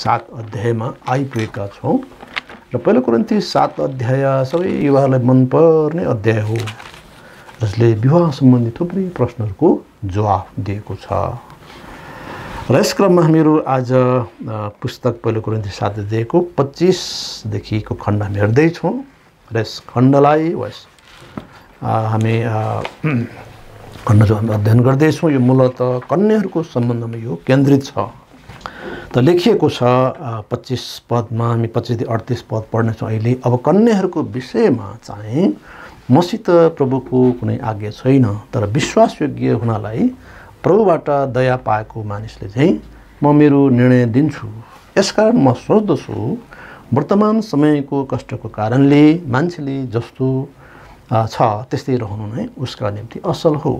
7 अध्यायमा आइपुगेका छौँ र पहिलो कोरिन्थी 7 अध्याय सबै युवाहरूलाई मनपर्ने अध्याय हो, जसले विवाह सम्बन्धी थुप्रै प्रश्नहरूको जवाफ दिएको छ। र यस क्रममा हामीहरू आज पुस्तक पहिलो कोरिन्थी 7 अध्यायको 25 देखिको खण्ड हामी हेर्दैछौँ र यस खण्डलाई हामी खण्ड जो हामी अध्ययन गर्दैछौँ यो मूलतः कन्याहरूको सम्बन्धमा यो केन्द्रित छ। त लेखिएको छ 25 पदमा, हामी 25 देखि 38 पद पढ्नेछौँ अहिले। अब कन्याहरूको विषयमा चाहिँ मसित प्रभुको कुनै आज्ञा छैन, तर विश्वासयोग्य हुनलाई प्रभुबाट दया पाएको मानिसले चाहिँ म मेरो निर्णय दिन्छु। यसकारण म सोच्दछु वर्तमान समयको कष्टको कारणले मान्छेले जस्तो छ त्यस्तै रहनु नै उसका निम्ति असल हो।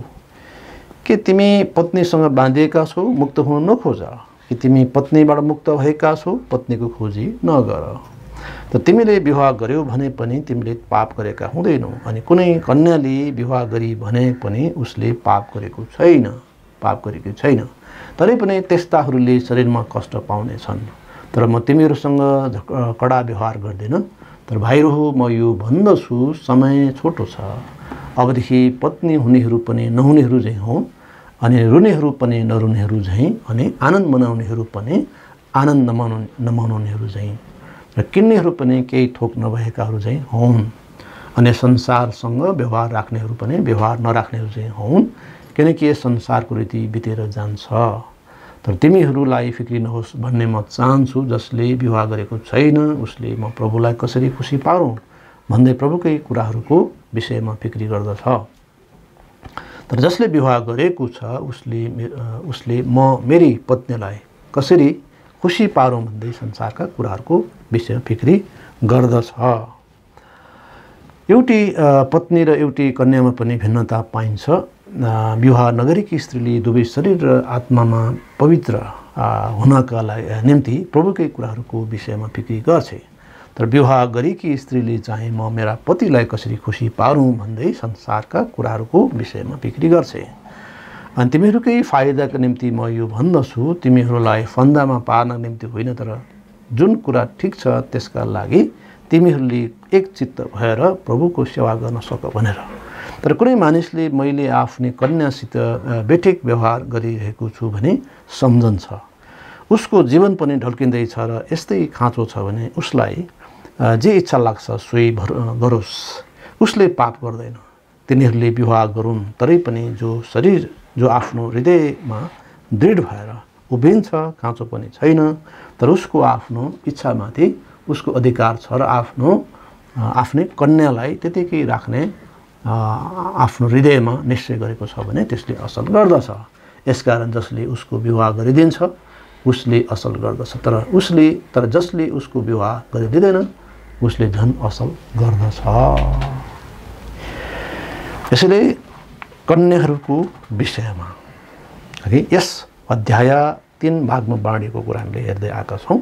के तिमी पत्नीसँग बाँधिएका छौ, मुक्त हुन नखोज, कि तिमी पत्नीबाट मुक्त भएका छौ, पत्नीको खोजी नगर। त तिमीले विवाह गर्यौ भने पनि तिमीले पाप गरेका हुँदैनौ, अनि कुनै कन्याले विवाह गरी भने पनि उसले पाप गरेकी छैन। तरै पनि त्यस्ताहरूले शरीरमा कष्ट पाउनेछन्। तर म तिमीहरूसँग कडा व्यवहार गर्दिन। तर भाइहरू हो, म यो भन्दछु, समय छोटो छ। अबदेखि पत्नी हुनेहरू पनि नहुनेहरू झैँ हौ, अनि रुनेहरू पनि नरुनेहरू झैँ, अनि आनन्द मनाउनेहरू पनि आनन्द नमनाउनेहरू झैँ, र किन्नेहरू पनि केही थोक नभएकाहरू झैँ हौन्, अनि संसारसँग व्यवहार राख्नेहरू पनि व्यवहार नराख्नेहरू झैँ हौन्, किनकि यस संसारको रीति बितेर जान्छ। तर तिमीहरूलाई फिक्री नहोस् भन्ने म चाहन्छु। जसले विवाह गरेको छैन उसले म प्रभुलाई कसरी खुसी पारौँ भन्दै प्रभुकै कुराहरूको विषयमा फिक्री गर्दछ। तर जसले विवाह गरेको छ उसले म मेरी पत्नीलाई कसरी खुसी पारौँ भन्दै संसारका कुराहरूको विषयमा फिक्री गर्दछ। एउटी पत्नी र एउटी कन्यामा पनि भिन्नता पाइन्छ। विवाह नगरेकी स्त्रीले दुवै शरीर र आत्मामा पवित्र हुनका निम्ति प्रभुकै कुराहरूको विषयमा फिक्री गर्छे। तर विवाह गरेकी स्त्रीले चाहिँ म मेरा पतिलाई कसरी खुसी पारौँ भन्दै संसारका कुराहरूको विषयमा फिक्री गर्छे। अनि तिमीहरूकै फाइदाको निम्ति म यो भन्दछु, तिमीहरूलाई फन्दामा पार्न निम्ति होइन, तर जुन कुरा ठिक छ त्यसका लागि तिमीहरूले एक चित्त भएर प्रभुको सेवा गर्न सक भनेर। तर कुनै मानिसले मैले आफ्नै कन्यासित बेठिक व्यवहार गरिरहेको छु भने सम्झन्छ, उसको जीवन पनि ढल्किँदैछ र यस्तै खाँचो छ भने उसलाई जे इच्छा लाग्छ सोही गरोस्, उसले पाप गर्दैन। तिनीहरूले विवाह गरून्, तरै पनि जो आफ्नो हृदयमा दृढ भएर उभिन्छ, खाँचो पनि छैन, तर उसको आफ्नो इच्छामाथि उसको अधिकार छ र आफ्नै कन्यालाई त्यतिकै राख्ने आफ्नो हृदयमा निश्चय गरेको छ भने त्यसले असल गर्दछ। यसकारण जसले उसको विवाह गरिदिन्छ उसले असल गर्दछ, तर जसले उसको विवाह गरिदिँदैन उसले झन् असल गर्दछ। यसैले कन्याहरूको विषयमा यस अध्याय 3 भागमा बाँडिएको कुरा हामीले हेर्दै आएका छौँ।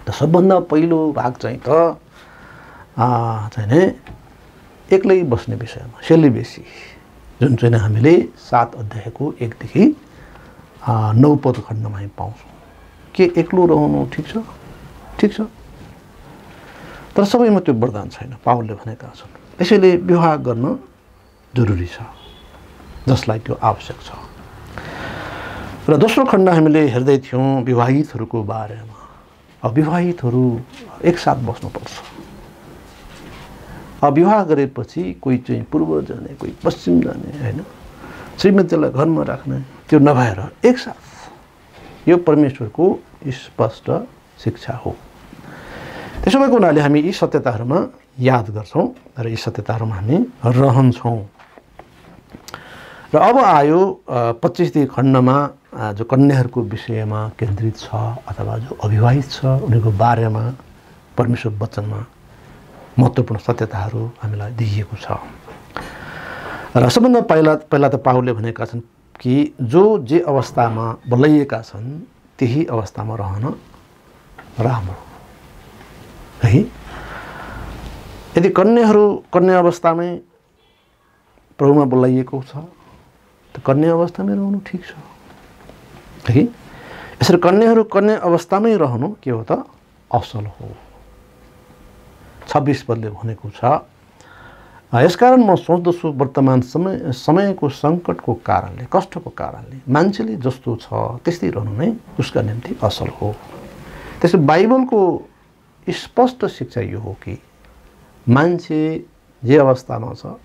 त सबभन्दा पहिलो भाग चाहिँ नि एक्लै बस्ने विषयमा, सेलिबेसी, जुन चाहिँ हामीले 7 अध्यायको 1 देखि 9 पद खण्डमा हामी पाउँछौँ। के एक्लो रहनु ठिक छ? ठिक छ, तर सबैमा त्यो वरदान छैन, पावलले भनेका छन्। यसैले विवाह गर्न जरुरी छ, जसलाई त्यो आवश्यक छ। र दोस्रो खण्ड हामीले हेर्दै थियौँ विवाहितहरूको बारेमा। अब विवाहितहरू एकसाथ बस्नुपर्छ। अब विवाह गरेपछि कोही चाहिँ पूर्व जाने, कोही पश्चिम जाने, होइन, श्रीमतीलाई घरमा राख्ने, त्यो नभएर एकसाथ, यो परमेश्वरको स्पष्ट शिक्षा हो। त्यसो भएको हुनाले हामी यी सत्यताहरूमा याद गर्छौँ र यी सत्यताहरूमा हामी रहन्छौँ। र अब आयो 25 खण्डमा जो कन्याहरूको विषयमा केन्द्रित छ अथवा जो अविवाहित छ उनीहरूको बारेमा परमेश्वर वचनमा महत्त्वपूर्ण सत्यताहरू हामीलाई दिइएको छ। र सबभन्दा पहिला त पावलले भनेका छन् कि जे अवस्थामा बोलाइएका छन् त्यही अवस्थामा रहन राम्रो है। यदि कन्या अवस्थामै प्रभुमा बोलाइएको छ त कन्या अवस्थामै रहनु ठिक छ है। यसरी कन्याहरू कन्या अवस्थामै रहनु के हो त असल हो। 26 पदले भनेको छ, यसकारण म सोच्दछु वर्तमान समयको सङ्कटको कारणले, कष्टको कारणले मान्छेले जस्तो छ त्यस्तै रहनु नै उसका निम्ति असल हो। त्यसो बाइबलको स्पष्ट शिक्षा यो हो कि मान्छे जे अवस्थामा छ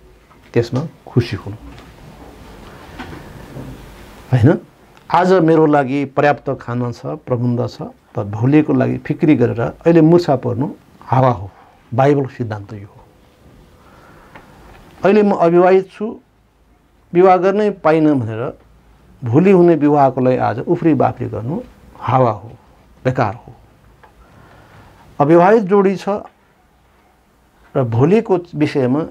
त्यसमा खुसी हुनु हैन। आज मेरो लागि पर्याप्त खाना छ, प्रबन्ध छ, त भोलिको लागि फिक्री गरेर अहिले मुर्छा पर्नु हावा हो। बाइबलको सिद्धान्त यो हो। अहिले म अविवाहित छु, विवाह गर्नै पाइनँ भनेर भोलि हुने विवाहको लागि आज उफ्री बाफ्री गर्नु हावा हो, बेकार हो। अविवाहित जोडी छ र भोलिको विषयमा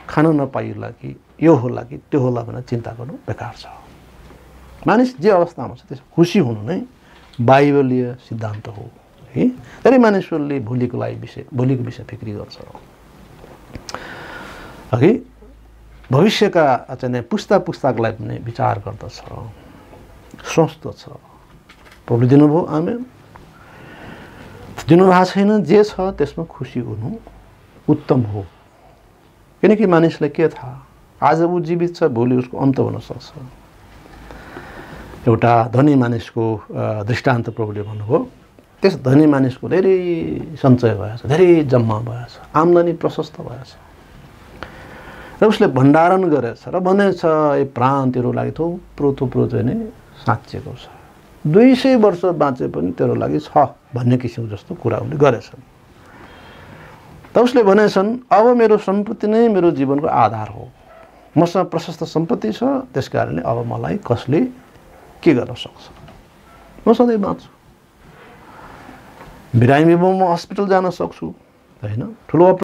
खान नपाइला कि यो होला कि त्यो होला भनेर चिन्ता गर्नु बेकार छ। मानिस जे अवस्थामा छ त्यसमा खुसी हुनु नै बाइबलीय सिद्धान्त हो है। धेरै मानिसहरूले भोलिको विषय फिक्री गर्छ अघि भविष्यका चाहिँ पुस्ताको लागि पनि विचार गर्दछ, सोच्दछ। प्रभु दिनुभयो, आमेन। दिनुभएको छैन, जे छ त्यसमा खुसी हुनु उत्तम हो। किनकि मानिसलाई के थाहा, आज ऊ जीवित छ, भोलि उसको अन्त हुन सक्छ। एउटा धनी मानिसको दृष्टान्त प्रभुले भन्नुभयो। त्यस धनी मानिसको धेरै सञ्चय भएछ, धेरै जम्मा भएछ, आम्दानी प्रशस्त भएछ र उसले भण्डारण गरेछ र भनेछ, ए प्राण तेरो लागि थुप्रो थुप्रो चाहिँ नि साँचेको छ, 200 वर्ष बाँचे पनि तेरो लागि छ भन्ने किसिमको जस्तो कुरा उसले गरेछ। त उसले भनेछन्, अब मेरो सम्पत्ति नै मेरो जीवनको आधार हो, मसँग प्रशस्त सम्पत्ति छ, त्यस कारणले अब मलाई कसले के गर्न सक्छ, म सधैँ बाँच्छु, बिरामीमा म हस्पिटल जान सक्छु हैन, ठुलो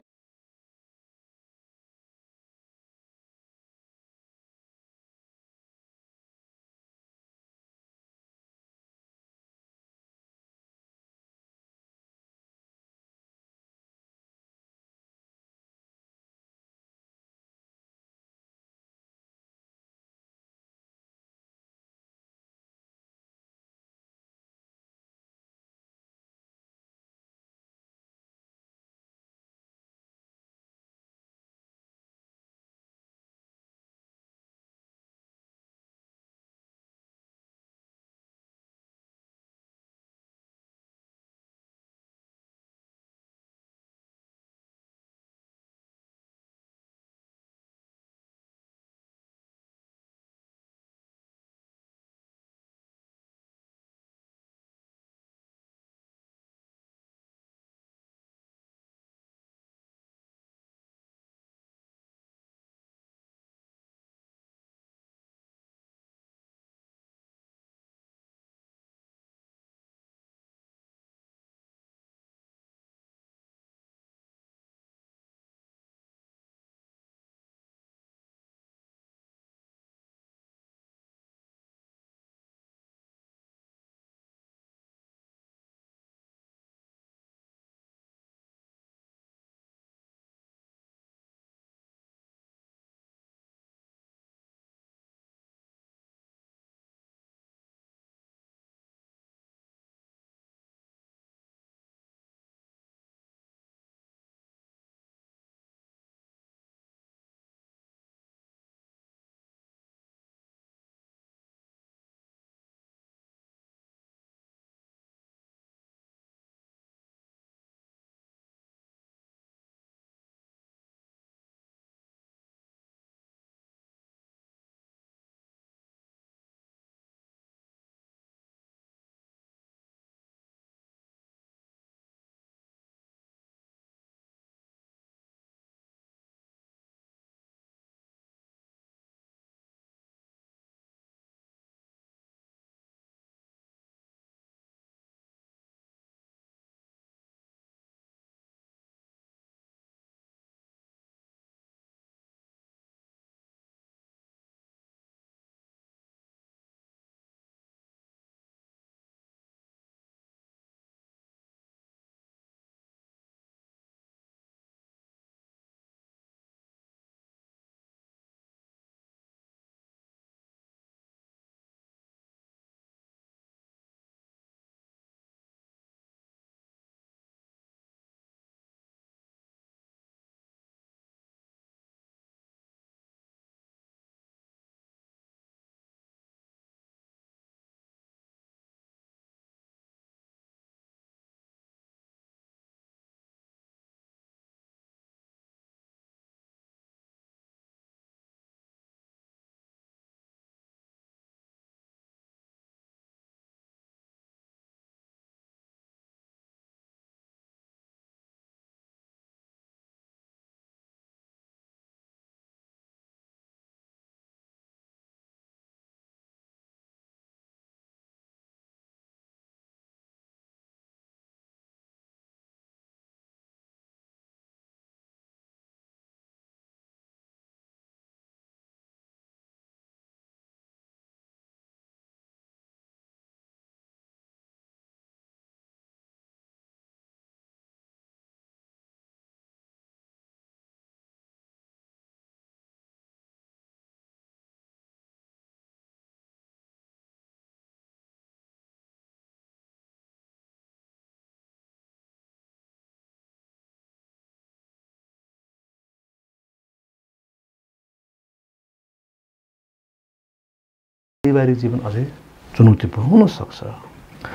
पारिवारिक जीवन अझै चुनौतीपूर्ण हुन सक्छ।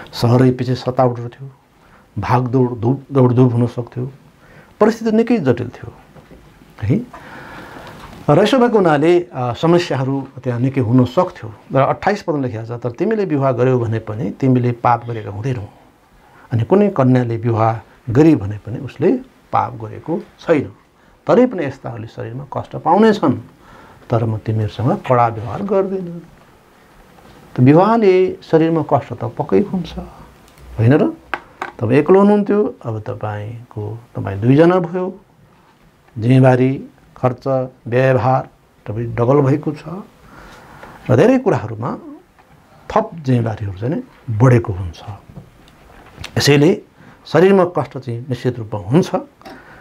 सहरै पछि सताउट थियो, भागदौड दौडधुप हुन सक्थ्यो, परिस्थिति निकै जटिल थियो है। र यसो भएको हुनाले समस्याहरू त्यहाँ निकै हुन सक्थ्यो। र 28 पदमा लेखिएको छ, तर तिमीले विवाह गर्यौ भने पनि तिमीले पाप गरेका हुँदैनौ, अनि कुनै कन्याले विवाह गरी भने पनि उसले पाप गरेको छैन। तरै पनि यस्ताहरूले शरीरमा कष्ट पाउनेछन्, तर म तिमीहरूसँग कडा व्यवहार गर्दिनँ। त विवाहले शरीरमा कष्ट त पक्कै हुन्छ होइन र? तपाईँ एक्लो हुनुहुन्थ्यो, अब तपाईँ दुईजना भयो, जिम्मेवारी खर्च व्यवहार तपाईँ डबल भएको छ र धेरै कुराहरूमा थप जिम्मेवारीहरू चाहिँ बढेको हुन्छ। यसैले शरीरमा कष्ट चाहिँ निश्चित रूपमा हुन्छ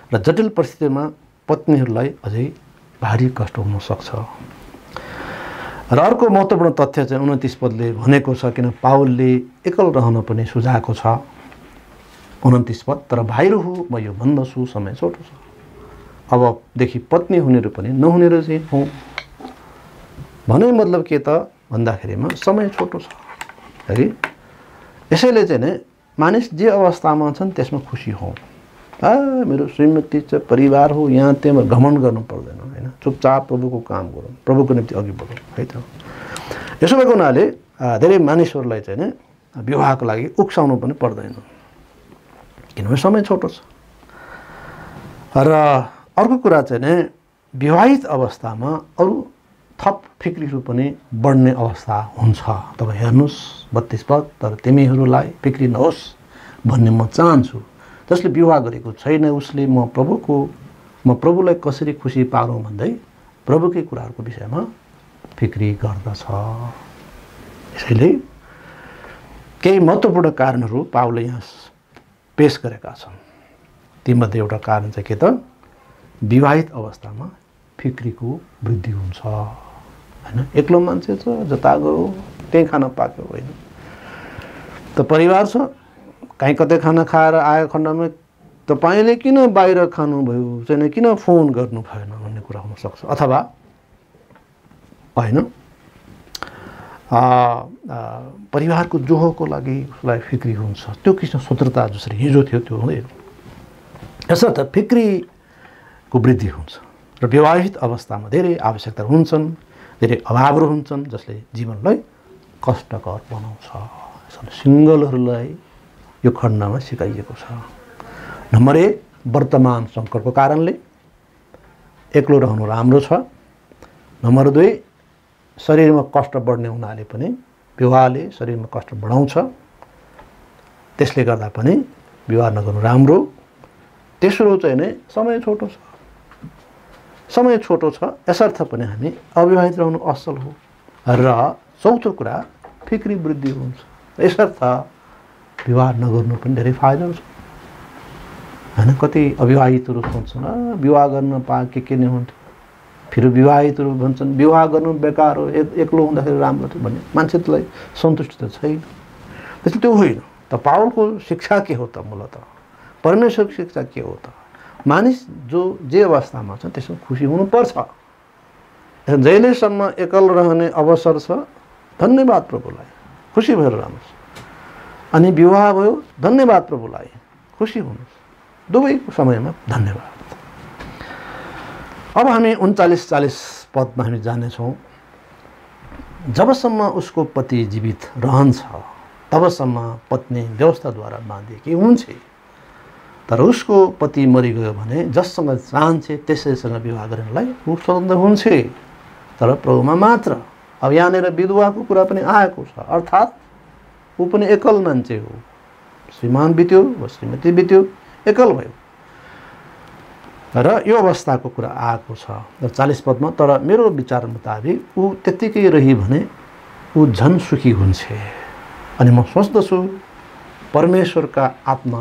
र जटिल परिस्थितिमा पत्नीहरूलाई अझै भारी कष्ट हुन सक्छ। र अर्को महत्त्वपूर्ण तथ्य चाहिँ 29 पदले भनेको छ, किन पावलले एकल रहन पनि सुझाएको छ। 29 पद, तर भाइहरू हो म यो भन्दछु समय छोटो छ, अबदेखि पत्नी हुनेहरू पनि नहुनेहरू चाहिँ हौँ। भने मतलब के त भन्दाखेरिमा समय छोटो छ है। यसैले चाहिँ नै मानिस जे अवस्थामा छन् त्यसमा खुसी हौँ। मेरो श्रीमती छ, परिवार हो, यहाँ त्यहाँ घमण्ड गर्नु पर्दैन होइन। चुपचाप प्रभुको काम गरौँ, प्रभुको निम्ति अघि बढौँ है त। यसो भएको हुनाले धेरै मानिसहरूलाई चाहिँ नै विवाहको लागि उक्साउनु पनि पर्दैन, किनभने समय छोटो छ। र अर्को कुरा चाहिँ नै विवाहित अवस्थामा अरू थप फिक्रीहरू पनि बढ्ने अवस्था हुन्छ। तपाईँ हेर्नुहोस् 32 पद, तर तिमीहरूलाई फिक्री नहोस् भन्ने म चाहन्छु, जसले विवाह गरेको छैन उसले म प्रभुलाई कसरी खुसी पारौँ भन्दै प्रभुकै कुराहरूको विषयमा फिक्री गर्दछ। यसैले केही महत्त्वपूर्ण कारणहरू पावलले यहाँ पेश गरेका छन्। तीमध्ये एउटा कारण चाहिँ के त विवाहित अवस्थामा फिक्रीको वृद्धि हुन्छ होइन। एक्लो मान्छे छ, जता गयो त्यही खाना पाक्यो होइन। त परिवार छ, कहीँ कतै खाना खाएर आएको खण्डमा तपाईँले किन बाहिर खानुभयो चाहिँ किन फोन गर्नु भएन भन्ने कुरा हुनसक्छ। अथवा होइन परिवारको जोहोको लागि उसलाई फिक्री हुन्छ, त्यो किसिम स्वतन्त्रता जसरी हिजो थियो त्यो हुँदैन। यसर्थ फिक्रीको वृद्धि हुन्छ र विवाहित अवस्थामा धेरै आवश्यकताहरू हुन्छन्, धेरै अभावहरू हुन्छन् जसले जीवनलाई कष्टकर बनाउँछ। यसरी सिङ्गलहरूलाई यो खण्डमा सिकाइएको छ। नम्बर 1 वर्तमान सङ्कटको कारणले एक्लो रहनु राम्रो छ। नम्बर 2 शरीरमा कष्ट बढ्ने हुनाले पनि विवाहले शरीरमा कष्ट बढाउँछ, त्यसले गर्दा पनि विवाह नगर्नु राम्रो। तेस्रो चाहिँ नै समय छोटो छ। समय छोटो छ यसर्थ पनि हामी अविवाहित रहनु असल हो। र चौथो कुरा फिक्री वृद्धि हुन्छ, यसर्थ विवाह नगर्नु पनि धेरै फाइदा छ होइन। कति अविवाहितहरू सोच्छन् विवाह गर्न पाए के नै हुन्थ्यो, फेरि विवाहितहरू भन्छन् विवाह गर्नु बेकार हो, एक्लो हुँदाखेरि राम्रो थियो भन्ने मान्छेलाई सन्तुष्टि त छैन। त्यसले त्यो होइन। त पावलको शिक्षा के हो त? मूलतः परमेश्वरको शिक्षा के हो त? मानिस जे अवस्थामा छ त्यसमा खुसी हुनुपर्छ। जहिलेसम्म एकल रहने अवसर छ धन्यवाद प्रभुलाई, खुसी भएर रहनुहोस्। अनि विवाह भयो धन्यवाद प्रभुलाई, खुसी हुनुहोस्। दुवैको समयमा धन्यवाद। अब हामी 39-40 पदमा हामी जानेछौँ। जबसम्म उसको पति जीवित रहन्छ तबसम्म पत्नी व्यवस्थाद्वारा बाँधिएकी हुन्छ, तर उसको पति मरिगयो भने जससँग चाहन्छे त्यसैसँग विवाह गर्नलाई ऊ स्वतन्त्र हुन्छ, तर प्रभुमा मात्र। अब यहाँनिर विधवाको कुरा पनि आएको छ, अर्थात् ऊ पनि एकल मान्छे हो। श्रीमान बित्यो वा श्रीमती बित्यो, एकल भयो र यो अवस्थाको कुरा आएको छ। 40 पदमा, तर मेरो विचार मुताबिक ऊ त्यत्तिकै रही भने ऊ झन् सुखी हुन्छ। अनि म सोच्दछु परमेश्वरका आत्मा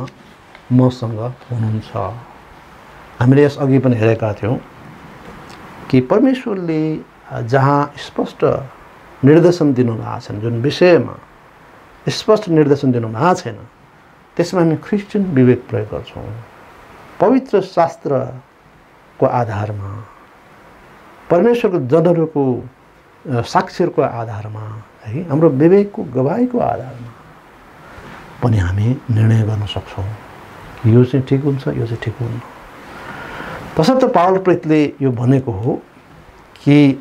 मसँग हुनुहुन्छ। हामीले यस अघि पनि हेरेका थियौँ कि परमेश्वरले जहाँ स्पष्ट निर्देशन दिनुभएको छैन, जुन विषयमा स्पष्ट निर्देशन दिनुभएको छैन त्यसमा हामी क्रिस्चियन विवेक प्रयोग गर्छौँ। पवित्र शास्त्रको आधारमा परमेश्वरको जनहरूको साक्षरको आधारमा है हाम्रो विवेकको गवाहीको आधारमा पनि हामी निर्णय गर्न सक्छौँ यो चाहिँ ठिक हुन्छ यो चाहिँ ठिक हुन्न। तसर्थ पावल प्रेरितले यो भनेको हो कि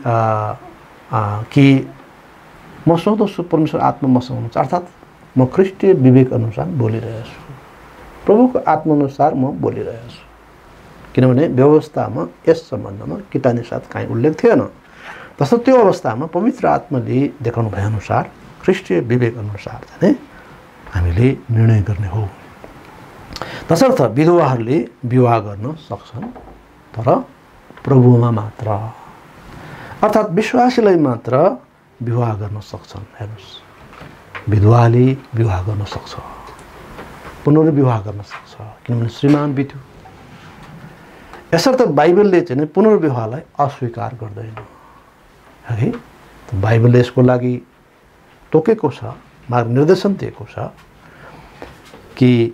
म सोध्छु परमेश्वर आत्मा मसँग हुनुहुन्छ अर्थात् म ख्रिस्टीय विवेक अनुसार बोलिरहेको छु, प्रभुको आत्मा अनुसार म बोलिरहेको छु। किनभने व्यवस्थामा यस सम्बन्धमा किताबी साथ कहीँ उल्लेख थिएन। तसर्थ त्यो अवस्थामा पवित्र आत्माले देखाउनु भएअनुसार ख्रिस्टीय विवेक अनुसार चाहिँ हामीले निर्णय गर्ने हो। तसर्थ विधवाहरूले विवाह गर्न सक्छन् तर प्रभुमा मात्र, अर्थात् विश्वासीलाई मात्र विवाह गर्न सक्छन्। हेर्नुहोस्, विधवाले विवाह गर्न सक्छ, पुनर्विवाह गर्न सक्छ, किनभने श्रीमान बित्यो। यसर्थ बाइबलले चाहिँ पुनर्विवाहलाई अस्वीकार गर्दैन है। बाइबलले यसको लागि तोकेको छ, मार्गनिर्देशन दिएको छ कि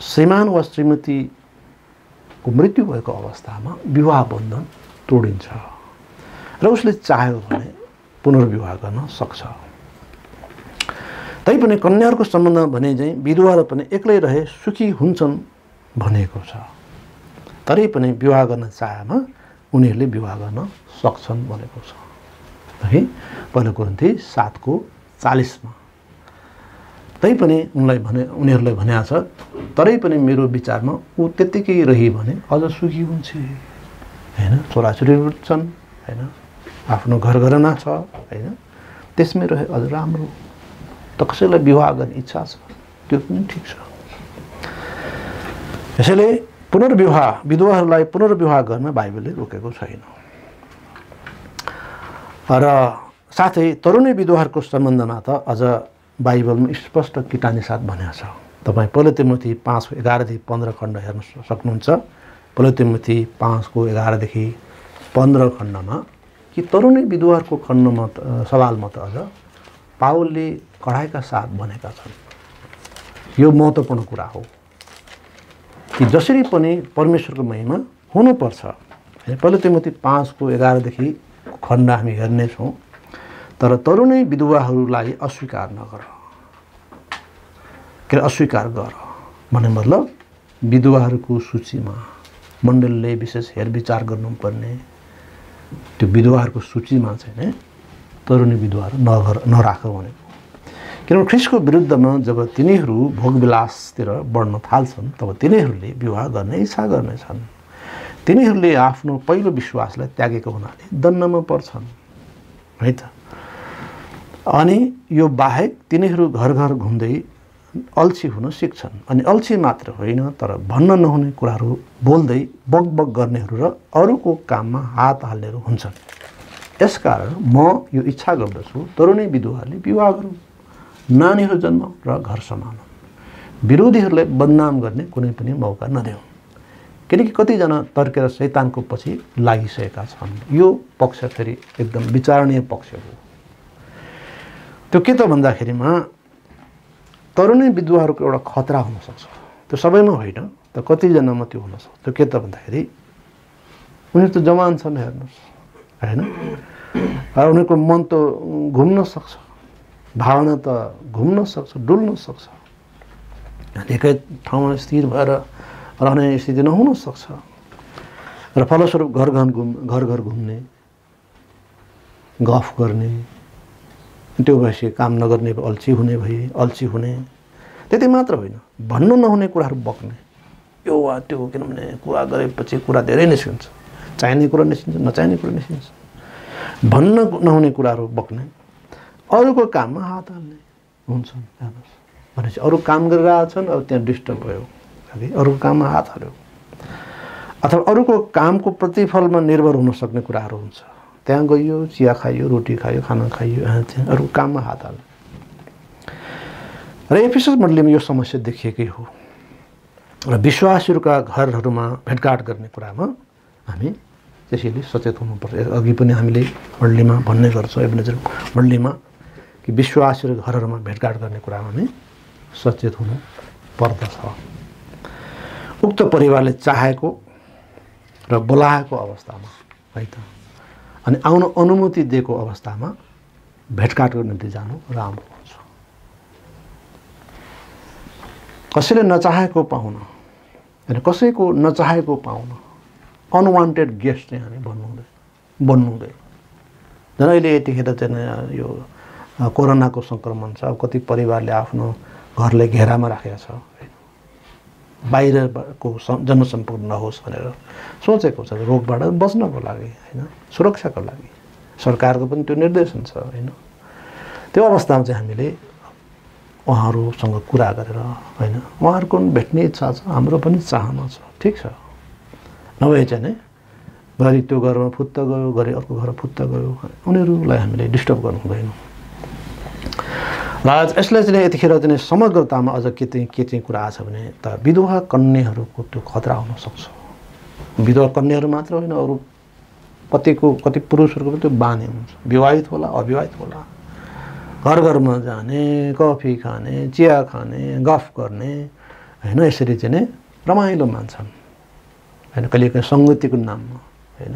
श्रीमान वा श्रीमतीको मृत्यु भएको अवस्थामा विवाह बन्धन तोडिन्छ र उसले चाह्यो भने पुनर्विवाह गर्न सक्छ। तैपनि कन्याहरूको सम्बन्धमा भने चाहिँ विधवाहरू पनि एक्लै रहे सुखी हुन्छन् भनेको छ, तरै पनि विवाह गर्न चाहेमा उनीहरूले विवाह गर्न सक्छन् भनेको छ है। पहिलो कोरिन्थी 7:40 तैपनि उनीहरूलाई भनेको छ तरै पनि मेरो विचारमा ऊ त्यत्तिकै रही भने अझ सुखी हुन्छ हैन, छोराछोरीहरू छन् हैन, आफ्नो घरघरना छ हैन, त्यसमै रहे अझ राम्रो। त कसैलाई विवाह गर्ने इच्छा छ त्यो पनि ठिक छ। यसैले विधवाहरूलाई पुनर्विवाह गर्न बाइबलले रोकेको छैन। र साथै तरुणी विधवाहरूको सम्बन्धमा त अझ बाइबलमा स्पष्ट किटानी साथ भनेको छ। तपाईँ पहिलो तिमोथी 5:11-15 खण्ड हेर्न सक्नुहुन्छ। पहिलो तिमोथी 5:11-15 खण्डमा कि तरुणी विधवाहरूको खण्डमा सवालमा त अझ पावलले कडाइका साथ भनेका छन्। यो महत्त्वपूर्ण कुरा हो कि जसरी पनि परमेश्वरको महिमा हुनुपर्छ। पहिलो तिमोथी 5:11 खण्ड हामी हेर्नेछौँ। तर तरुणी विधवाहरूलाई अस्वीकार नगर, के अस्वीकार गर भन्ने मतलब विधवाहरूको सूचीमा मण्डलले विशेष हेरविचार गर्नुपर्ने त्यो विधवाहरूको सूचीमा चाहिँ तरुणी विधवाहरू नराख भनेको। किनभने ख्रिस्टको विरुद्धमा जब तिनीहरू भोगविलासतिर बढ्न थाल्छन् तब तिनीहरूले विवाह गर्ने इच्छा गर्नेछन्। तिनीहरूले आफ्नो पहिलो विश्वासलाई त्यागेको हुनाले दण्डमा पर्छन् है त। अनि यो बाहेक तिनीहरू घर घर घुम्दै अल्छी हुन सिक्छन्। अनि अल्छी मात्र होइन तर भन्न नहुने कुराहरू बोल्दै बकबक गर्नेहरू र अरूको काममा हात हाल्नेहरू हुन्छन्। यसकारण म यो इच्छा गर्दछु तरुणी विधवाहरूले विवाह गरौँ, नानीहरू जन्माउँ र घर सम्हालौँ, विरोधीहरूलाई बदनाम गर्ने कुनै पनि मौका नदेऊ। किनकि कतिजना तर्केर शैतानको पछि लागिसकेका छन्। यो पक्ष फेरि एकदम विचारणीय पक्ष हो। त्यो के त भन्दाखेरिमा तरुणी विधवाहरूको एउटा खतरा हुनसक्छ। त्यो सबैमा होइन त कतिजनामा त्यो हुनसक्छ। त्यो के त भन्दाखेरि उनीहरू त जवान छन् हेर्नुहोस् होइन, उनीहरूको मन त घुम्न सक्छ, भावना त घुम्न सक्छ, डुल्न सक्छ, एकै ठाउँमा स्थिर भएर रहने स्थिति नहुन सक्छ र फलस्वरूप घर घर घुम्ने, गफ गर्ने, त्यो भएपछि काम नगर्ने अल्छी हुने त्यति मात्र होइन, भन्न नहुने कुराहरू बक्ने यो वा त्यो। किनभने कुरा गरेपछि कुरा धेरै निस्किन्छ, चाहिने कुरा निस्किन्छ, नचाहिने कुरा निस्किन्छ। भन्न नहुने कुराहरू बक्ने, अरूको काममा हात हाल्ने हुन्छन्। हेर्नुहोस् भनेपछि अरू काम गरिरहेछन्, अब त्यहाँ डिस्टर्ब भयो, अरूको काममा हात हाल्यो, अथवा अरूको कामको प्रतिफलमा निर्भर हुन सक्ने कुराहरू हुन्छ। त्यहाँ गइयो, चिया खाइयो, रोटी खाइयो, खाना खाइयो, अरूको काममा हात हाल्यो। र एफिसस मण्डलीमा यो समस्या देखिएकै हो। र विश्वासीहरूका घरहरूमा भेटघाट गर्ने कुरामा हामी त्यसैले सचेत हुनुपर्छ। अघि पनि हामीले मण्डलीमा भन्ने गर्छौँ, एभिनेजर मण्डलीमा कि विश्वासीहरू घरहरूमा भेटघाट गर्ने कुरामा हामी सचेत हुनु पर्दछ। उक्त परिवारले चाहेको र बोलाएको अवस्थामा है त अनि आउन अनुमति दिएको अवस्थामा भेटघाटको निम्ति जानु राम्रो हुन्छ। कसैले नचाहेको पाउन अनि कसैको नचाहेको पाउन अनवान्टेड गेस्ट चाहिँ हामी बन्नु हुँदैन। झन् अहिले यतिखेर चाहिँ यो कोरोनाको सङ्क्रमण छ। अब कति परिवारले आफ्नो घरलाई घेरामा राखेको छ, बाहिरको जनसम्पर्क नहोस् भनेर सोचेको छ, रोगबाट बच्नको लागि होइन, सुरक्षाको लागि। सरकारको पनि त्यो निर्देशन छ होइन। त्यो अवस्थामा चाहिँ हामीले उहाँहरूसँग कुरा गरेर होइन, उहाँहरूको पनि भेट्ने इच्छा छ, हाम्रो पनि चाहना छ, ठिक छ। नभए चाहिँ नै घरि त्यो घरमा फुत्त गयो, घरि अर्को घर फुत्त गयो, उनीहरूलाई हामीले डिस्टर्ब गर्नु हुँदैन। र यसलाई चाहिँ यतिखेर चाहिँ समग्रतामा अझ के चाहिँ कुरा आछ भने त विधवा कन्याहरूको त्यो खतरा हुनसक्छ। विधवा कन्याहरू मात्र होइन, अरू कति पुरुषहरूको पनि त्यो बानी हुन्छ। विवाहित होला, अविवाहित होला, घर घरमा जाने, कफी खाने, चिया खाने, गफ गर्ने होइन, यसरी चाहिँ नै रमाइलो मान्छन् होइन। कहिलेकाहीँ सङ्गतिको नाममा होइन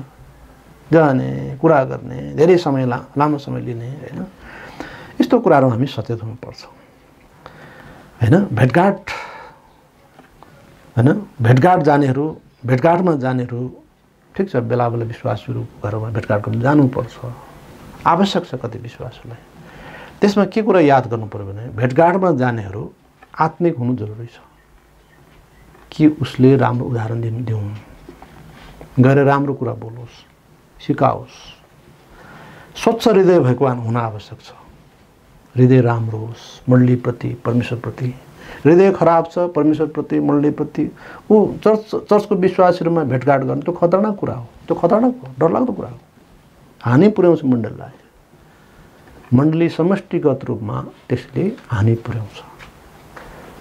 जाने, कुरा गर्ने, धेरै समय लामो समय लिने होइन। यस्तो कुराहरू हामी सचेत हुनुपर्छ होइन। भेटघाटमा जानेहरू ठिक छ, बेला बेला विश्वासहरू घरमा भेटघाट गर्न जानुपर्छ, आवश्यक छ कति विश्वासहरूलाई। त्यसमा के कुरा याद गर्नु पर्यो भने भेटघाटमा जानेहरू आत्मिक हुनु जरुरी छ कि उसले राम्रो उदाहरण दिउन्, गएर राम्रो कुरा बोलोस्, सिकाओस्। स्वच्छ हृदय भएको हुन आवश्यक छ। हृदय राम्रो होस् मण्डलीप्रति, परमेश्वरप्रति। हृदय खराब छ परमेश्वरप्रति, मण्डलीप्रति, ऊ चर्चको विश्वासीहरूमा भेटघाट गर्ने त्यो खतरनाक कुरा हो। त्यो खतरनाक हो, डरलाग्दो कुरा हो, हानि पुर्याउँछ मण्डलीलाई। मण्डली समष्टिगत रूपमा त्यसले हानि पुर्याउँछ।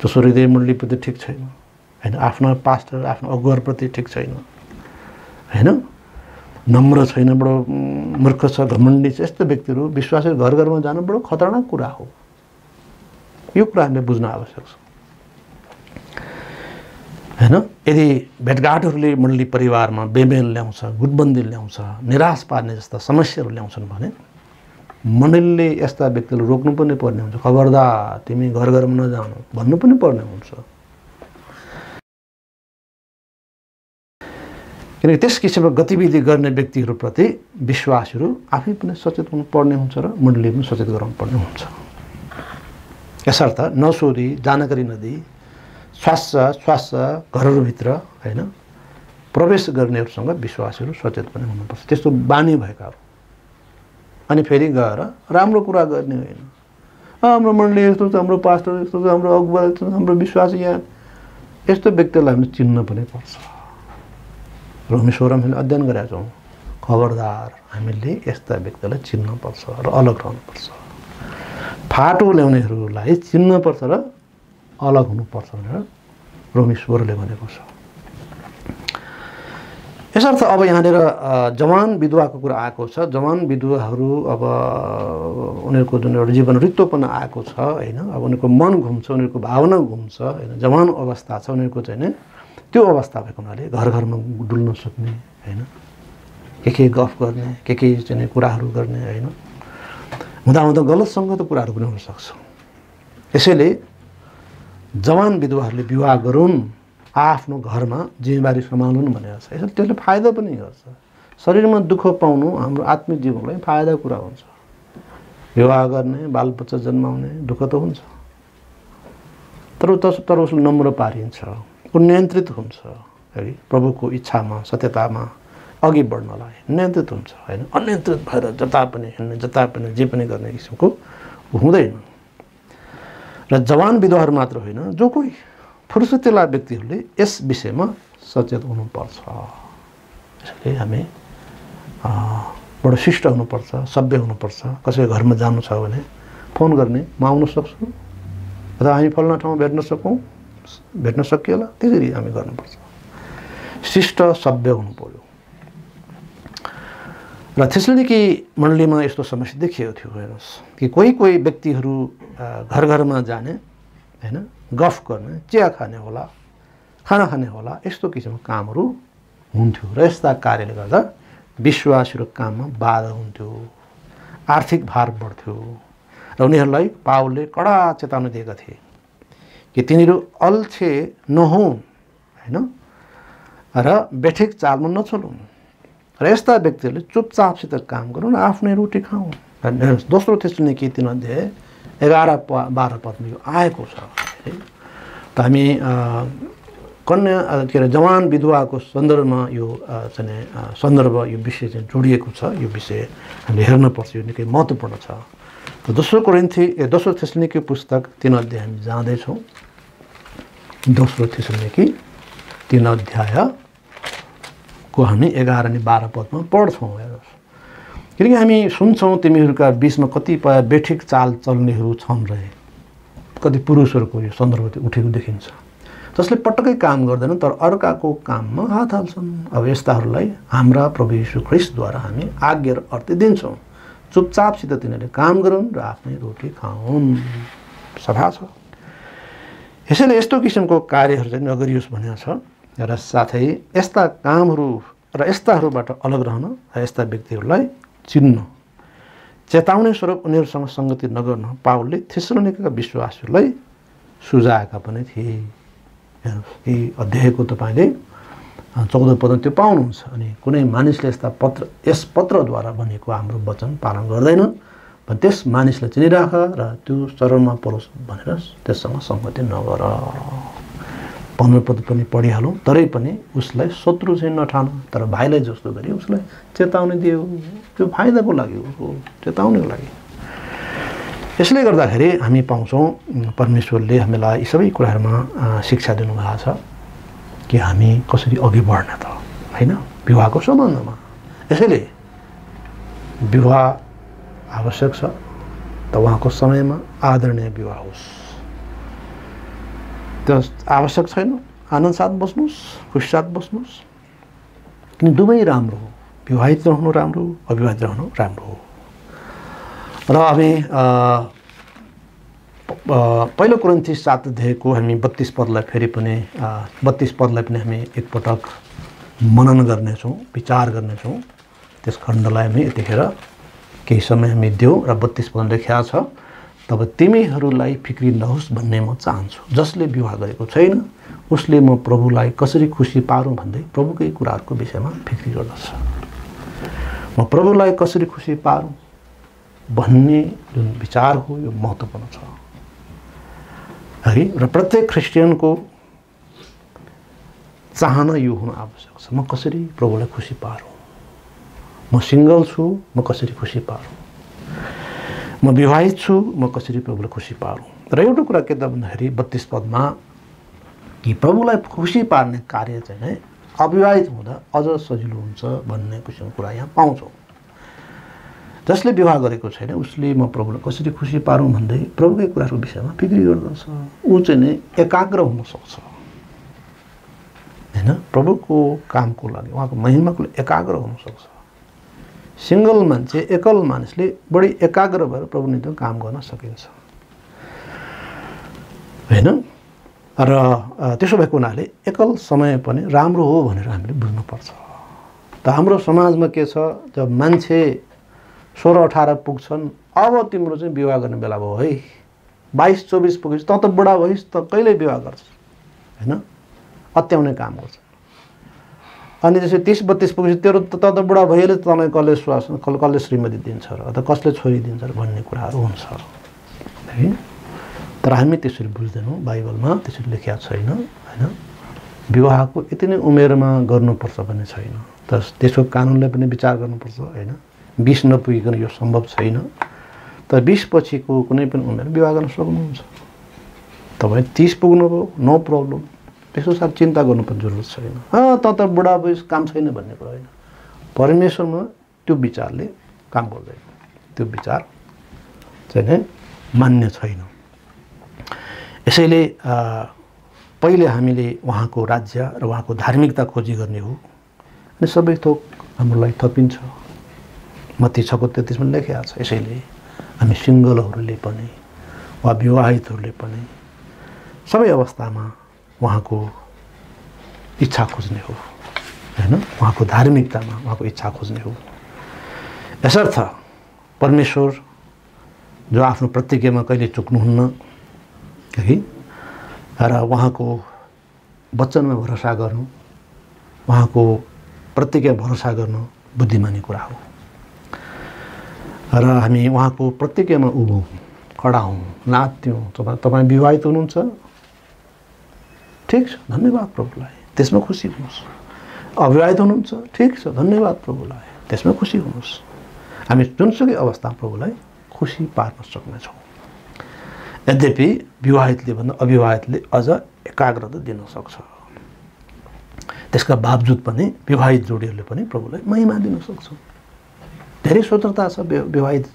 जसो हृदय मण्डलीप्रति ठिक छैन होइन, आफ्नो पास्टर आफ्नो अगुवाप्रति ठिक छैन होइन, नम्र छैन, बडो मूर्ख छ, घमण्डी छ, यस्तो व्यक्तिहरू विश्वासी घर घरमा जानु बडो खतरनाक कुरा हो। यो कुरा हामीले बुझ्न आवश्यक छ होइन। यदि भेटघाटहरूले मण्डली परिवारमा बेमेल ल्याउँछ, गुटबन्दी ल्याउँछ, निराश पार्ने जस्ता समस्याहरू ल्याउँछन् भने मण्डलीले यस्ता व्यक्तिलाई रोक्नु पनि पर्ने हुन्छ। खबरदार तिमी घर घरमा नजानु भन्नु पनि पर्ने हुन्छ। किनकि त्यस किसिमको गतिविधि गर्ने व्यक्तिहरूप्रति विश्वासीहरू आफै पनि सचेत हुनुपर्ने हुन्छ र मण्डली पनि सचेत गराउनुपर्ने हुन्छ। यसर्थ नसोधी, जानकारी नदिई स्वास घरहरूभित्र होइन प्रवेश गर्नेहरूसँग विश्वासीहरू सचेत पनि हुनुपर्छ। त्यस्तो बानी भएकाहरू अनि फेरि गएर राम्रो कुरा गर्ने होइन, हाम्रो मण्डली यस्तो छ, हाम्रो पास्टर यस्तो छ, हाम्रो अगुवा यस्तो छ, हाम्रो विश्वासी यहाँ, यस्तो व्यक्तिलाई हामीले चिन्न पनि पर्छ। रोमी 16 हामीले अध्ययन गरेका छौँ। खबरदार हामीले यस्ता व्यक्तिलाई चिन्न पर्छ र अलग रहनुपर्छ। फाटो ल्याउनेहरूलाई चिन्न पर्छ र अलग हुनुपर्छ भनेर रोमी 16ले भनेको छ। यसर्थ अब यहाँनिर जवान विधवाको कुरा आएको छ। जवान विधवाहरू अब उनीहरूको जुन एउटा जीवन रित्तोपन आएको छ होइन, अब उनीहरूको मन घुम्छ, उनीहरूको भावना घुम्छ होइन, जवान अवस्था छ उनीहरूको चाहिँ नि, त्यो अवस्था भएको हुनाले घर घरमा डुल्न सक्ने होइन, के गफ गर्ने, के चाहिँ कुराहरू गर्ने होइन, हुँदा गलत सङ्गत कुराहरू पनि हुनसक्छ। यसैले जवान विधवाहरूले विवाह गरून्, आफ्नो घरमा जिम्मेवारी सम्हालुन् भनेर छ। यसले त्यसले फाइदा पनि गर्छ। शरीरमा दुःख पाउनु हाम्रो आत्मिक जीवनलाई फाइदा कुरा हुन्छ। विवाह गर्ने, बालबच्चा जन्माउने दुःख त हुन्छ, तर उसले नम्र पारिन्छ, ऊ नियन्त्रित हुन्छ है, प्रभुको इच्छामा सत्यतामा अघि बढ्नलाई नियन्त्रित हुन्छ होइन। अनियन्त्रित भएर जता पनि हिँड्ने, जता पनि जे पनि गर्ने किसिमको हुँदैन। र जवान विधवाहरू मात्र होइन, जो कोही फुर्सतिला व्यक्तिहरूले यस विषयमा सचेत हुनुपर्छ। यसैले हामी बडो शिष्ट हुनुपर्छ, सभ्य हुनुपर्छ। कसैको घरमा जानु छ भने फोन गर्ने, म आउन सक्छु अथवा हामी फल्ना ठाउँमा भेट्न सकिएला, त्यसरी हामी गर्नुपर्छ। शिष्ट सभ्य हुनु पर्यो। र त्यसैले मण्डलीमा यस्तो समस्या देखिएको थियो हेर्नुहोस् कि कोही व्यक्तिहरू घर घरमा जाने होइन, गफ गर्ने, चिया खाने होला, खाना खाने होला, यस्तो किसिमको कामहरू हुन्थ्यो। र यस्ता कार्यले गर्दा विश्वासहरू काममा बाधा हुन्थ्यो, आर्थिक भार बढ्थ्यो र उनीहरूलाई पावलले कडा चेतावनी दिएका थिए कि तिनीहरू अल्छे नहुन् हैन र बेठिक चालमा नचलुन् र यस्ता व्यक्तिहरूले चुपचापसित काम गरून्, आफ्नै रोटी खाउन्। दोस्रो थेसलोनिके 3 अध्याय 11-12 पदमा यो आएको छ। त हामी कन्या के अरे जवान विधवाको सन्दर्भमा यो चाहिँ सन्दर्भ यो विषय चाहिँ जोडिएको छ। यो विषय हामीले हेर्नुपर्छ, यो निकै महत्त्वपूर्ण छ। त दोस्रो थेसलोनिके पुस्तक 3 अध्याय हामी जाँदैछौँ। दोस्रो थेसलोनिके 3 अध्यायको हामी 11 अनि 12 पदमा पढ्छौँ। किनकि हामी सुन्छौँ तिमीहरूका बिचमा कतिपय बेठिक चाल चल्नेहरू छन् रहे। कति पुरुषहरूको यो सन्दर्भ उठेको देखिन्छ, जसले पटक्कै काम गर्दैनन् तर अर्काको काममा हात हाल्छन्। अब यस्ताहरूलाई हाम्रा प्रभु यीशु ख्रीष्टद्वारा हामी आज्ञा र अर्थ दिन्छौँ, चुपचापसित तिनीहरूले काम गरून् र आफ्नै रोटी खाउन्। सभा छ। यसैले यस्तो किसिमको कार्यहरू चाहिँ नगरियोस् भनेको छ र साथै यस्ता कामहरू र यस्ताहरूबाट अलग रहन र यस्ता व्यक्तिहरूलाई चिन्न, चेतावनी स्वरूप उनीहरूसँग सङ्गति नगर्न पावलले थेसलोनिकेका विश्वासीहरूलाई सुझाएका पनि थिए। यी अध्यायको तपाईँले 14 पदमा त्यो पाउनुहुन्छ। अनि कुनै मानिसले यस पत्रद्वारा भनेको हाम्रो वचन पालन गर्दैन भने त्यस मानिसलाई चिनिराख र त्यो चरणमा परोस् भनेर त्यससँग सङ्गति नगर। 15 पद पनि पढिहालौँ। तरै पनि उसलाई शत्रु चाहिँ नठान, तर भाइलाई जस्तो गरी उसलाई चेतावनी दियो। त्यो फाइदाको लागि हो, चेताउनको लागि। यसले गर्दाखेरि हामी पाउँछौँ परमेश्वरले हामीलाई यी सबै कुराहरूमा शिक्षा दिनुभएको छ कि हामी कसरी अघि बढ्न त हैन विवाहको सम्बन्धमा। यसैले विवाह आवश्यक छ, त उहाँको समयमा आदरणीय विवाह होस्। त्यो आवश्यक छैन आनन्द साथ बस्नुहोस्, खुसी साथ बस्नुहोस्, किन दुवै राम्रो हो। विवाहित रहनु राम्रो हो, अविवाहित रहनु राम्रो हो। र हामी पहिलो कोरिन्थियस 7 अध्यायको हामी 32 पदलाई फेरि पनि 32 पदलाई पनि हामी एकपटक मनन गर्नेछौँ, विचार गर्नेछौँ। त्यस खण्डलाई हामी यतिखेर केही समय हामी दियौँ र 32 पदमा लेखिएको छ, तब तिमीहरूलाई फिक्री नहोस् भन्ने म चाहन्छु। जसले विवाह गरेको छैन उसले म प्रभुलाई कसरी खुसी पारौँ भन्दै प्रभुकै कुराहरूको विषयमा फिक्री गर्दछ। म प्रभुलाई कसरी खुसी पारौँ भन्ने जुन विचार हो यो महत्त्वपूर्ण छ है। र प्रत्येक क्रिस्चियनको चाहना यो हुनु आवश्यक छ, म कसरी प्रभुलाई खुसी पारौँ। म सिङ्गल छु, म कसरी खुसी पारौँ। म विवाहित छु, म कसरी प्रभुलाई खुसी पारौँ। र एउटा कुरा के त भन्दाखेरि 32 पदमा कि प्रभुलाई खुसी पार्ने कार्य चाहिँ नै अविवाहित हुँदा अझ सजिलो हुन्छ भन्ने किसिमको कुरा यहाँ पाउँछौँ। जसले विवाह गरेको छैन उसले म प्रभुलाई कसरी खुसी पारौँ भन्दै प्रभुकै कुराहरूको विषयमा फिक्री गर्दछ। ऊ चाहिँ नै एकाग्र हुन सक्छ हैन, प्रभुको कामको लागि उहाँको महिमाको लागि एकाग्र हुन सक्छ। सिङ्गल मान्छे, एकल मानिसले बढी एकाग्र भएर प्रभु निम्ति काम गर्न सकिन्छ हैन। र त्यसो भएको हुनाले एकल समय पनि राम्रो हो भनेर हामीले बुझ्नुपर्छ। त हाम्रो समाजमा के छ, जब मान्छे 16-18 पुग्छन् अब तिम्रो चाहिँ विवाह गर्ने बेला भयो है, 22-24 पुगेपछि त बुढा भइस् त कहिले विवाह गर्छ हैन, अत्याउने काम गर्छ। अनि त्यसै 30-32 पुगेपछि तेरो त बुढा भइहाल्यो, तँलाई कसले श्रीमती दिन्छ र अथवा कसले छोरी दिन्छ र भन्ने कुराहरू हुन्छ है। तर हामी त्यसरी बुझ्दैनौँ, बाइबलमा त्यसरी लेखिएको छैन हैन। विवाहको यति नै उमेरमा गर्नुपर्छ भन्ने छैन, त त्यसको कानुनले पनि विचार गर्नुपर्छ हैन। 20 नपुगिकन यो सम्भव छैन, तर 20 पछिको कुनै पनि उमेर विवाह गर्न सक्नुहुन्छ। तपाईँ 30 पुग्नुभयो, नो प्रब्लम, त्यसको साथ चिन्ता गर्नुपर्ने जरुरत छैन। त बुढा भइस् काम छैन भन्ने कुरा होइन। परमेश्वरमा त्यो विचारले काम गर्दैन, त्यो विचार चाहिँ नै मान्य छैन। यसैले पहिले हामीले उहाँको राज्य र उहाँको धार्मिकता खोजी गर्ने हो, अनि सबै थोक हाम्रो लागि थपिन्छ। मत्ती 6:33 मा लेखिएको छ। यसैले हामी सिङ्गलहरूले पनि वा विवाहितहरूले पनि सबै अवस्थामा उहाँको इच्छा खोज्ने हो हैन, उहाँको धार्मिकतामा उहाँको इच्छा खोज्ने हो। यसर्थ परमेश्वर जो आफ्नो प्रतिज्ञामा कहिले चुक्नुहुन्न है, र उहाँको वचनमा भरोसा गर्नु, उहाँको प्रतिज्ञा भरोसा गर्नु बुद्धिमानी कुरा हो। र हामी उहाँको प्रतिज्ञामा उभौँ, खडा हौँ, नाच्यौँ। तपाईँ विवाहित हुनुहुन्छ, ठिक छ, धन्यवाद प्रभुलाई, त्यसमा खुसी हुनुहोस्। अविवाहित हुनुहुन्छ, ठिक छ, धन्यवाद प्रभुलाई, त्यसमा खुसी हुनुहोस्। हामी जुनसुकै अवस्थामा प्रभुलाई खुसी पार्न सक्नेछौँ। यद्यपि विवाहितले भन्दा अविवाहितले अझ एकाग्रता दिन सक्छ। त्यसका बावजुद पनि विवाहित जोडीहरूले पनि प्रभुलाई महिमा दिन सक्छ। धेरै स्वतन्त्रता छ विवाहित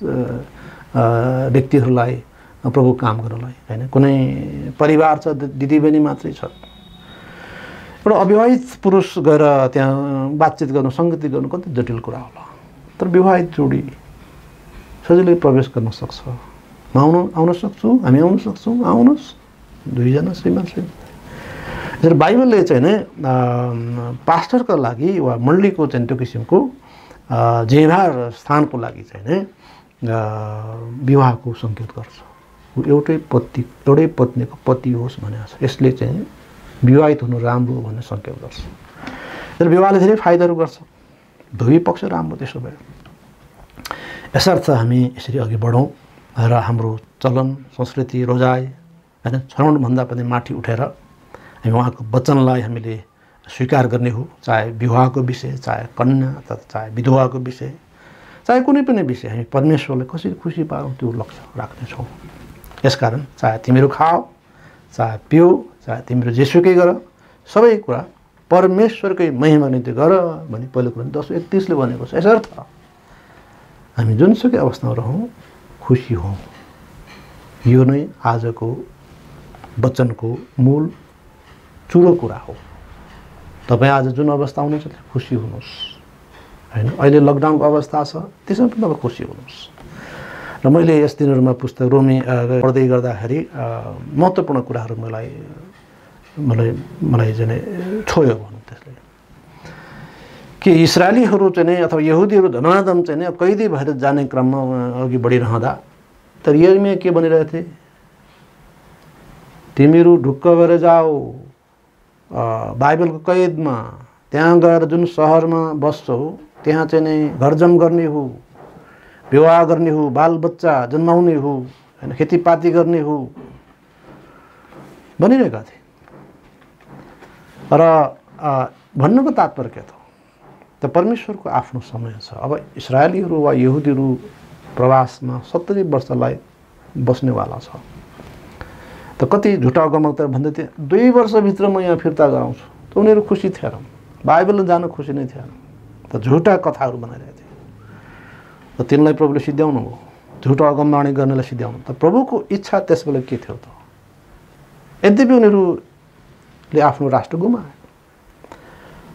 व्यक्तिहरूलाई प्रभु काम गर्नलाई, हैन। कुनै परिवार छ, दिदीबहिनी मात्रै छ, एउटा अविवाहित पुरुष गएर त्यहाँ बातचित गर्नु, सङ्गति गर्नु कति जटिल कुरा होला। तर विवाहित जोडी सजिलै प्रवेश गर्न सक्छ। म आउन सक्छु, हामी आउन सक्छौँ, आउनुहोस्, दुईजना श्रीमान श्रीमती। यसरी बाइबलले चाहिँ नि पास्टरका लागि वा मण्डलीको चाहिँ त्यो किसिमको जेभार स्थानको लागि चाहिँ नि विवाहको सङ्केत गर्छ। एउटै पत्नीको पति होस् भनेको छ। यसले चाहिँ विवाहित हुनु राम्रो भन्ने सङ्केत गर्छ। र विवाहले धेरै फाइदाहरू गर्छ, दुवै पक्ष राम्रो। त्यसो भए यसर्थ हामी यसरी अघि बढौँ र हाम्रो चलन संस्कृति रोजाइ, हैन, छनौटभन्दा पनि माथि उठेर हामी उहाँको वचनलाई हामीले स्वीकार गर्ने हो। चाहे विवाहको विषय, चाहे कन्या, चाहे विधवाको विषय, चाहे कुनै पनि विषय, हामी परमेश्वरलाई कसरी खुसी पारौँ त्यो लक्ष्य राख्नेछौँ। यसकारण चाहे तिमीहरू खाओ, चाहे पियो, चाहे तिमीहरू जेसुकै गर, सबै कुरा परमेश्वरकै महिमा निम्ति गर भनी पहिलो कुरान्ती 10:31ले भनेको छ। यसर्थ हामी जुनसुकै अवस्थामा रहौँ, खुसी हौँ। यो नै आजको वचनको मूल चुरो कुरा हो। तपाईँ आज जुन अवस्था हुनुहुन्छ खुसी हुनुहोस्, हैन। अहिले लकडाउनको अवस्था छ, त्यसमा पनि तपाईँ खुसी हुनुहोस्। र मैले यस दिनहरूमा पुस्तक रोमी पढ्दै गर्दाखेरि महत्त्वपूर्ण कुराहरू मलाई चाहिँ छोयो भनौँ त्यसले, कि इस्राएलीहरू चाहिँ नि अथवा यहुदीहरू धमाधम चाहिँ नि कैदी भएर जाने क्रममा अघि बढिरहँदा तर यिर्मिया के भनिरहेथे, तिमीहरू ढुक्क भएर जाऊ बाइबलको कैदमा, त्यहाँ गएर जुन सहरमा बस्छौ त्यहाँ चाहिँ नि घरजम गर्ने हो, विवाह गर्ने हो, बालबच्चा जन्माउने हो, हैन, खेतीपाती गर्ने हो भनिरहेका थिए। र भन्नुको तात्पर्य के त परमेश्वरको आफ्नो समय छ। अब इस्राएलीहरू वा यहुदीहरू प्रवासमा 70 वर्षलाई बस्नेवाला छ। त कति झुटा अगमवक्ता भन्दै थिए 2 वर्षभित्र म यहाँ फिर्ता गराउँछु। त उनीहरू खुसी थिए र बाइबलले जान खुसी नै थिए। त झुटा कथाहरू बनाइरहेको थिए। त तिनलाई प्रभुले सिद्ध्याउनु हो, झुटा अगमवाणी गर्नेलाई सिद्ध्याउनु। त प्रभुको इच्छा त्यसबेला के थियो त? यद्यपि उनीहरूले आफ्नो राष्ट्र गुमाए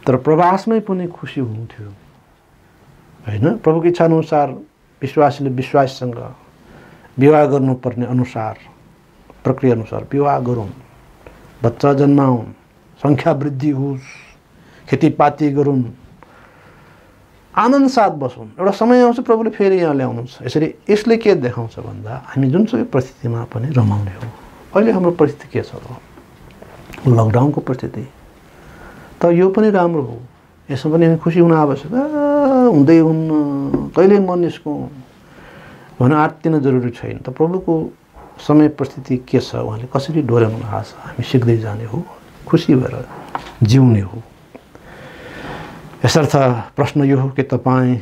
तर प्रवासमै पनि खुसी हुनुहुन्थ्यो, हैन। प्रभुको इच्छा अनुसार विश्वासीले विश्वाससँग विवाह गर्नुपर्ने अनुसार, प्रक्रिया अनुसार विवाह गरौँ, बच्चा जन्माउन्, सङ्ख्या वृद्धि होस्, खेतीपाती गरौँ, आनन्द साथ बसौँ। एउटा समय आउँछ प्रभुले फेरि यहाँ ल्याउनुहुन्छ। यसरी यसले के देखाउँछ भन्दा हामी जुनसुकै परिस्थितिमा पनि रमाउने हो। अहिले हाम्रो परिस्थिति के छ र? लकडाउनको परिस्थिति। त यो पनि राम्रो हो, यसमा पनि हामी खुसी हुन आवश्यक। हुँदै हुन्न, कहिले म निस्कौँ भन्न आत्तिन जरुरी छैन। त प्रभुको समय परिस्थिति के छ, उहाँले कसरी डोर्याउनु भएको छ, हामी सिक्दै जाने हो, खुसी भएर जिउने हो। यसर्थ प्रश्न यो हो कि तपाईँ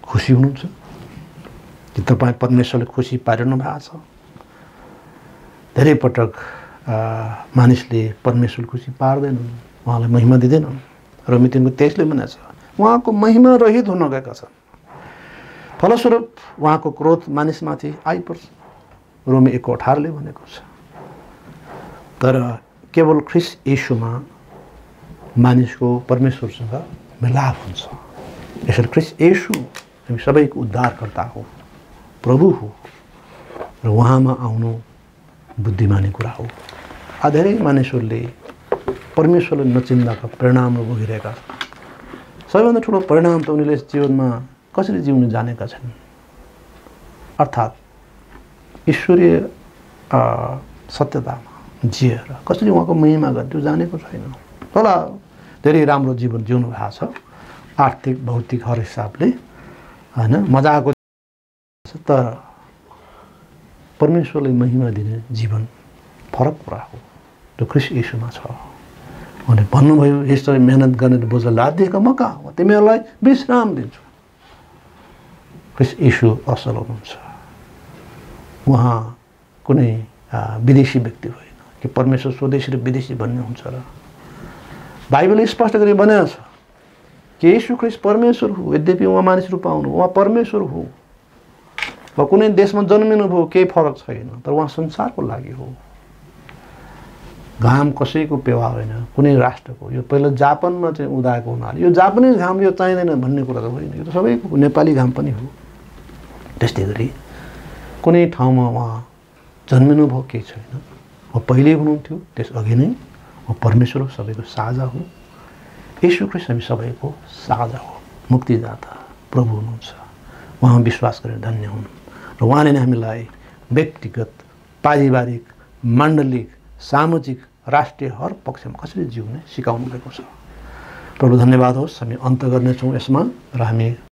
खुसी हुनुहुन्छ कि तपाईँ परमेश्वरले खुसी पारिरहनु भएको छ? धेरै पटक मानिसले परमेश्वर खुसी पार्दैनन्, उहाँलाई महिमा दिँदैनन्। रोमी 3:23ले भनेको छ उहाँको महिमा रहित हुन गएका छन्, फलस्वरूप उहाँको क्रोध मानिसमाथि आइपर्छ। रोमी 1:18ले भनेको छ। तर केवल ख्रीष्ट येशूमा मानिसको परमेश्वरसँग मिलाप हुन्छ। यसरी ख्रीष्ट येशू हामी सबैको उद्धारकर्ता हो, प्रभु हो, र उहाँमा आउनु बुद्धिमानी कुरा हो। धेरै मानिसहरूले परमेश्वरले नचिन्दाका परिणामहरू भोगिरहेका छन्। सबैभन्दा ठुलो परिणाम त उनीहरूले जीवनमा कसरी जिउन जानेका छन्, अर्थात् ईश्वरीय सत्यतामा जिएर कसरी उहाँको महिमा गर्ने त्यो जानेको छैन। होला धेरै राम्रो जीवन जिउनु भएको छ, आर्थिक भौतिक हर हिसाबले होइन, मजाको, तर परमेश्वरले महिमा दिने जीवन फरक कुरा हो जो ख्रीष्ट येशूमा छ। उहाँले भन्नुभयो, यसरी मेहनत गर्ने बोझ लादिएका म कहाँ हो, तिमीहरूलाई विश्राम दिन्छु। ख्रीष्ट येशू असल हुनुहुन्छ। उहाँ कुनै विदेशी व्यक्ति होइन कि परमेश्वर स्वदेशी र विदेशी भन्ने हुन्छ र। बाइबलले स्पष्ट गरी भनेको छ कि येशू ख्रीष्ट परमेश्वर हो, यद्यपि उहाँ मानिस रूप आउनु, उहाँ परमेश्वर हो। वा कुनै देशमा जन्मिनु भयो केही फरक छैन, तर उहाँ संसारको लागि हो। घाम कसैको पेवा होइन, कुनै राष्ट्रको। यो पहिला जापानमा चाहिँ उदाएको हुनाले यो जापानिज घाम यो चाहिँदैन भन्ने कुरा त होइन, यो त सबैको नेपाली घाम पनि हो। त्यस्तै गरी कुनै ठाउँमा उहाँ जन्मिनु भयो केही छैन, उहाँ पहिल्यै हुनुहुन्थ्यो, त्यसअघि नै उहाँ परमेश्वर हो, सबैको साझा हो। येशू ख्रीष्ट हामी सबैको साझा हो, मुक्तिदाता प्रभु हुनुहुन्छ। उहाँ विश्वास गरेर धन्य हुन् र उहाँले नै हामीलाई व्यक्तिगत, पारिवारिक, माण्डलिक, सामाजिक, राष्ट्रिय हर पक्षमा कसरी जिउने सिकाउनु भएको छ। प्रभु धन्यवाद होस्। हामी अन्त गर्नेछौँ यसमा र हामी